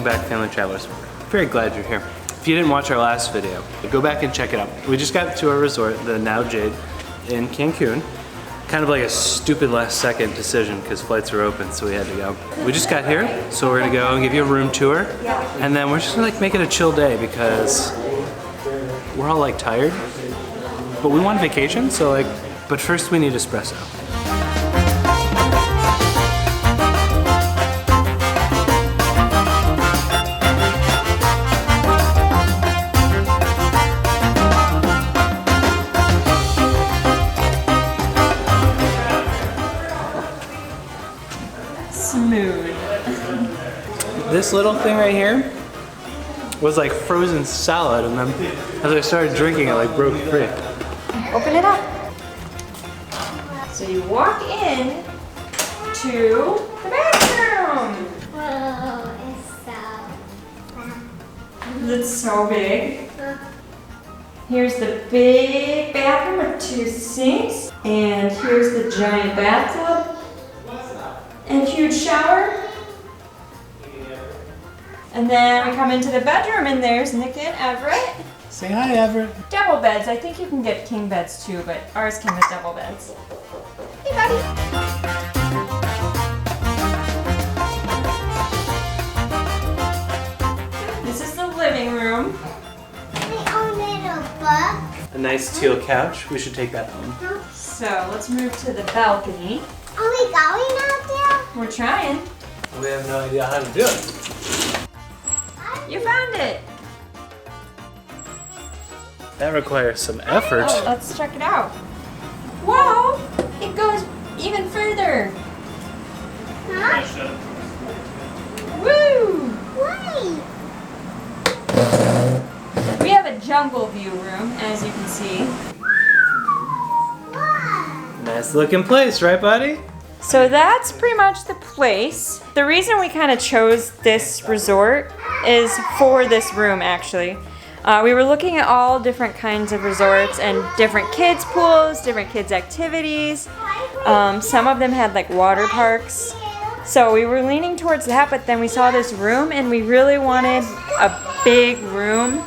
back, family travelers. Very glad you're here. If you didn't watch our last video, go back and check it out. We just got to our resort, the Now Jade in Cancun. Kind of like a stupid last second decision because flights were open, so we had to go. We just got here, so we're gonna go and give you a room tour. And then we're just gonna like make it a chill day because we're all like tired, but we want vacation, so like, but first we need espresso. Smooth. This little thing right here was like frozen salad, and then as I started drinking it, like broke free. Open it up. So you walk in to the bathroom. Whoa, it's It's so so big. Here's the big bathroom with 2 sinks, and here's the giant bathtub. And huge shower. And then we come into the bedroom and there's Nick and Everett. Say hi, Everett. Double beds. I think you can get king beds too, but ours came with double beds. Hey, buddy. This is the living room. my own little book. A nice teal couch. We should take that home. So let's move to the balcony. Are we going out there? We're trying. We have no idea how to do it. You found it. That requires some effort. Oh, let's check it out. Whoa! It goes even further. Huh? Woo! Wait. We have a jungle view room, as you can see. What? Nice looking place, right, buddy? So that's pretty much the place. The reason we kind of chose this resort is for this room, actually. We were looking at all different kinds of resorts and different kids' pools, different kids' activities. Some of them had like water parks. So we were leaning towards that, but then we saw this room and we really wanted a big room.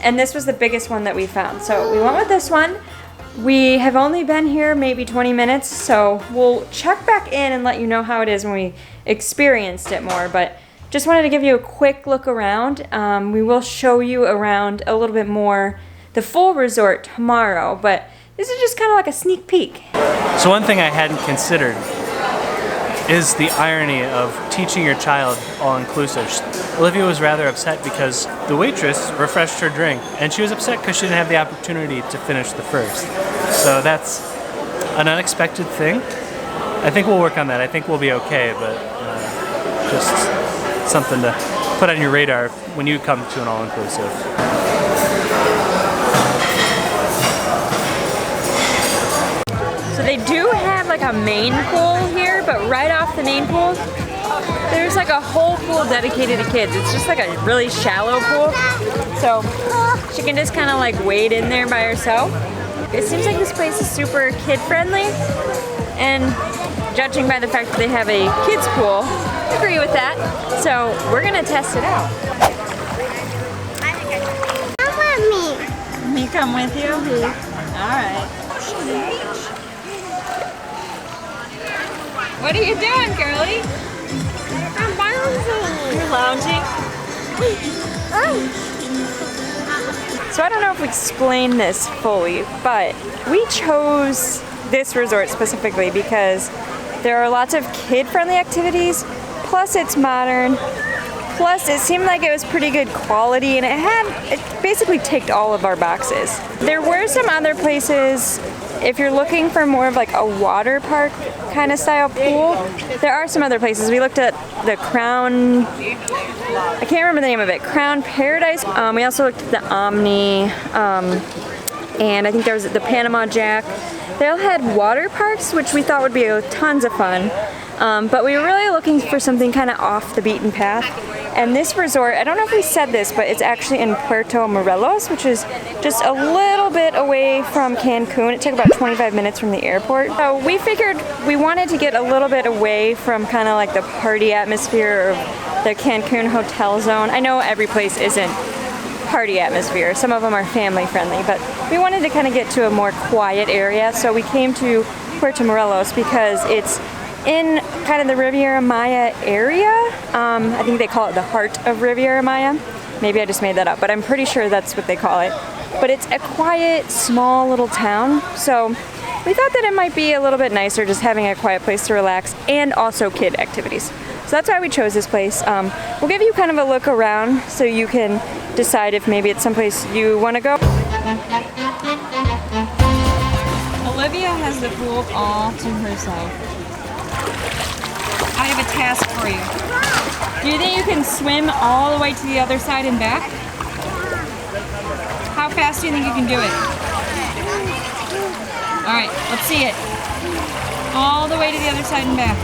And this was the biggest one that we found. So we went with this one. We have only been here maybe 20 minutes, so we'll check back in and let you know how it is when we experienced it more. But just wanted to give you a quick look around. We will show you around a little bit more the full resort tomorrow, but this is just kind of like a sneak peek. So one thing I hadn't considered is the irony of teaching your child all-inclusive. Olivia was rather upset because the waitress refreshed her drink, and she was upset because she didn't have the opportunity to finish the first. So that's an unexpected thing. I think we'll work on that. I think we'll be okay, but just something to put on your radar when you come to an all-inclusive. So they do have like a main pool here, but right off the main pool, there's like a whole pool dedicated to kids. It's just like a really shallow pool. So she can just kind of like wade in there by herself. It seems like this place is super kid friendly, and judging by the fact that they have a kids pool, I agree with that. So we're gonna test it out. Come with me. Me come with you? All right. What are you doing, girlie? I'm bouncing. You're lounging? So I don't know if we explained this fully, but we chose this resort specifically because there are lots of kid-friendly activities, plus it's modern, plus it seemed like it was pretty good quality, and it basically ticked all of our boxes. There were some other places. If you're looking for more of like a water park kind of style pool, there are some other places. We looked at the Crown, I can't remember the name of it, Crown Paradise. We also looked at the Omni, and I think there was the Panama Jack. They all had water parks, which we thought would be tons of fun. But we were really looking for something kind of off the beaten path. And this resort, I don't know if we said this, but it's actually in Puerto Morelos, which is just a little bit away from Cancun. It took about 25 minutes from the airport. So we figured we wanted to get a little bit away from kind of like the party atmosphere of the Cancun hotel zone. I know every place isn't party atmosphere. Some of them are family friendly, but we wanted to kind of get to a more quiet area, so we came to Puerto Morelos because it's in kind of the Riviera Maya area. I think they call it the heart of Riviera Maya. Maybe I just made that up, but I'm pretty sure that's what they call it. But it's a quiet, small little town, so we thought that it might be a little bit nicer just having a quiet place to relax and also kid activities. So that's why we chose this place. We'll give you kind of a look around so you can decide if maybe it's someplace you want to go. Olivia has the pool all to herself. I have a task for you. Do you think you can swim all the way to the other side and back? How fast do you think you can do it? All right, let's see it. All the way to the other side and back.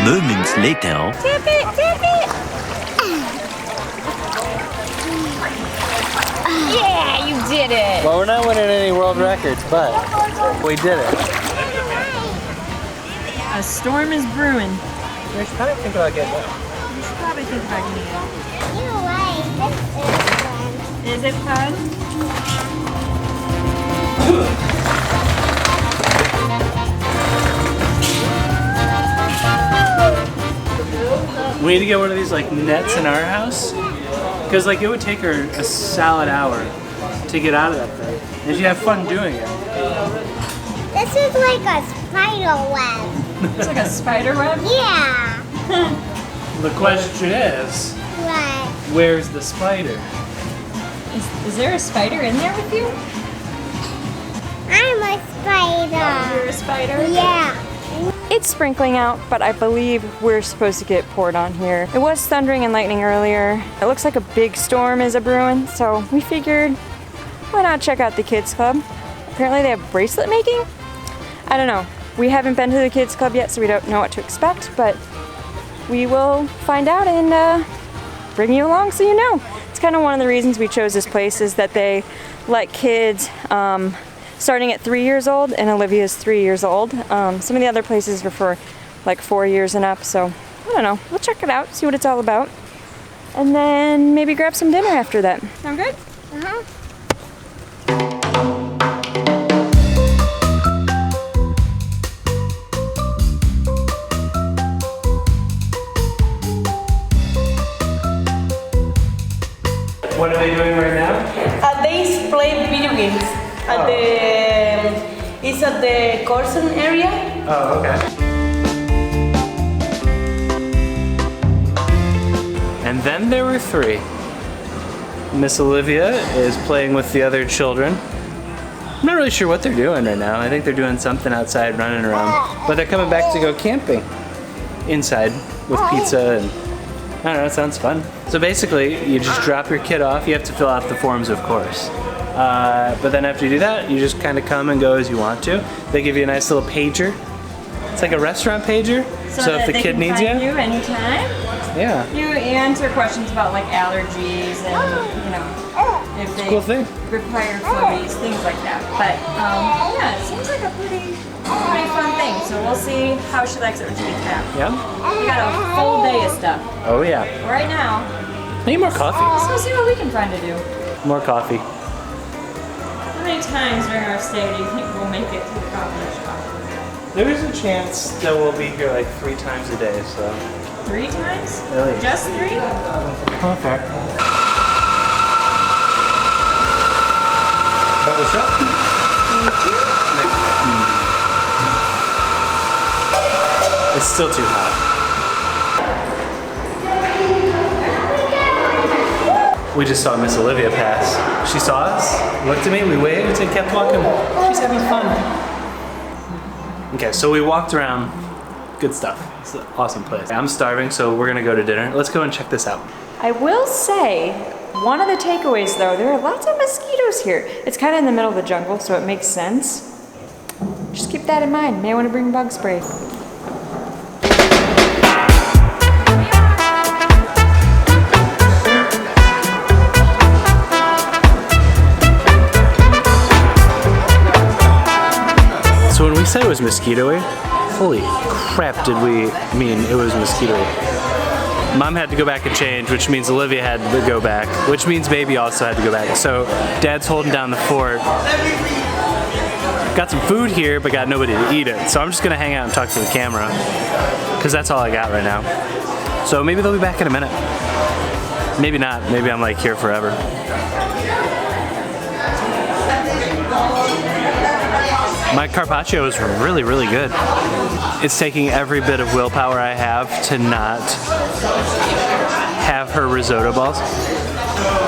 Moments later. Tip it, tip it. Yeah, you did it. Well, we're not winning any world records, but we did it. A storm is brewing. We should probably think about getting it. You should probably think about getting it. You like this Is it fun? We need to get one of these like nets in our house, because like it would take her a solid hour to get out of that thing, and she'd have fun doing it. This is like a spider web. It's like a spider web? Yeah. The question is, What? where's the spider? Is there a spider in there with you? I'm a spider. You're a spider? Yeah. It's sprinkling out, but I believe we're supposed to get poured on here. It was thundering and lightning earlier. It looks like a big storm is a brewing, so we figured, why not check out the kids club? Apparently they have bracelet making? I don't know. We haven't been to the kids club yet, so we don't know what to expect, but we will find out and bring you along so you know. It's kind of one of the reasons we chose this place is that they let kids starting at 3 years old, and Olivia's 3 years old. Some of the other places are for like 4 years and up, so I don't know. We'll check it out, see what it's all about, and then maybe grab some dinner after that. Sound good? Uh-huh. What are they doing right now? They play video games at it's at the Corson area. Oh, okay. And then there were three. Miss Olivia is playing with the other children. I'm not really sure what they're doing right now. I think they're doing something outside, running around. But they're coming back to go camping inside with pizza and I don't know, it sounds fun. So basically, you just drop your kid off. You have to fill out the forms, of course. But then after you do that, you just kind of come and go as you want to. They give you a nice little pager. It's like a restaurant pager. So if the kid needs you, anytime. yeah, You answer questions about like allergies and, you know, if they cool thing. require floaties, things like that. But yeah, it seems like a pretty fun thing. So we'll see how she likes it when she gets back. Yeah. We got a full day of stuff. Oh yeah. Right now, Need more coffee. so we'll see what we can find to do. More coffee. How many times during our stay do you think we'll make it to the coffee shop? There is a chance that we'll be here like 3 times a day, so. 3 times? Really? Just 3? Okay. Bubble shot. It's still too hot. We just saw Miss Olivia pass. She saw us, looked at me, we waved, and kept walking. She's having fun. Okay, so we walked around. Good stuff. It's an awesome place. I'm starving, so we're gonna go to dinner. Let's go and check this out. I will say, one of the takeaways though, there are lots of mosquitoes here. It's kind of in the middle of the jungle, so it makes sense. Just keep that in mind. May want to bring bug spray. was mosquito-y. Holy crap, did we mean it was mosquito-y. Mom had to go back and change, which means Olivia had to go back, which means baby also had to go back. So Dad's holding down the fort. Got some food here, but got nobody to eat it. So I'm just gonna hang out and talk to the camera, because that's all I got right now. So maybe they'll be back in a minute. Maybe not, maybe I'm like here forever. My carpaccio is really, really good. It's taking every bit of willpower I have to not have her risotto balls.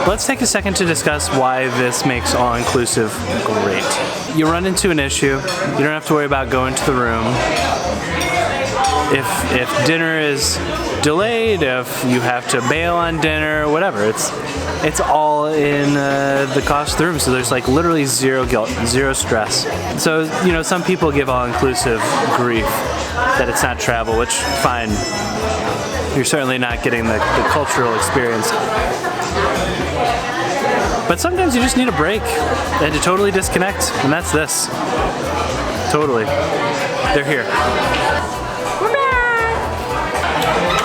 Let's take a second to discuss why this makes all-inclusive great. You run into an issue, you don't have to worry about going to the room. If dinner is delayed, if you have to bail on dinner, whatever, it's all in the cost of the room, so there's like literally zero guilt, zero stress. So, you know, some people give all-inclusive grief that it's not travel, which, fine. You're certainly not getting the cultural experience. But sometimes you just need a break and to totally disconnect, and that's this. Totally. They're here. We're back!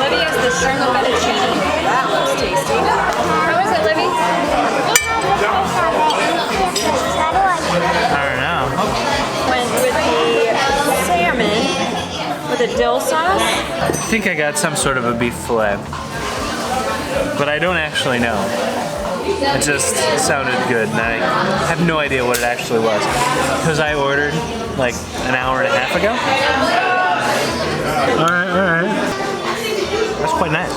Libby has the shrimp fettuccine. That looks tasty. How is it, Libby? I don't know. Went with the salmon with a dill sauce. I think I got some sort of a beef fillet, but I don't actually know. It just sounded good, and I have no idea what it actually was, because I ordered like an hour and a half ago. Alright. That's quite nice.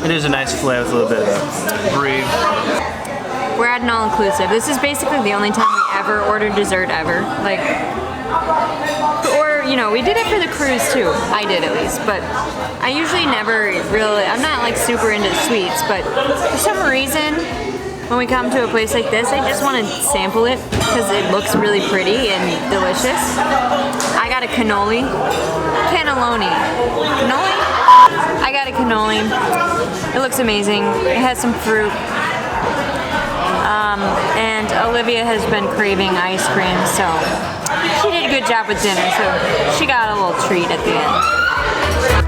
It is a nice fillet with a little bit of brie. We're at an all-inclusive. This is basically the only time we ever ordered dessert ever. Like, or, you know, we did it for the cruise too. I did at least, but I usually never really, I'm not like super into sweets, but for some reason, when we come to a place like this, I just want to sample it because it looks really pretty and delicious. I got a cannoli. Cannelloni. Cannoli? I got a cannoli. It looks amazing. It has some fruit. And Olivia has been craving ice cream, so she did a good job with dinner, so she got a little treat at the end.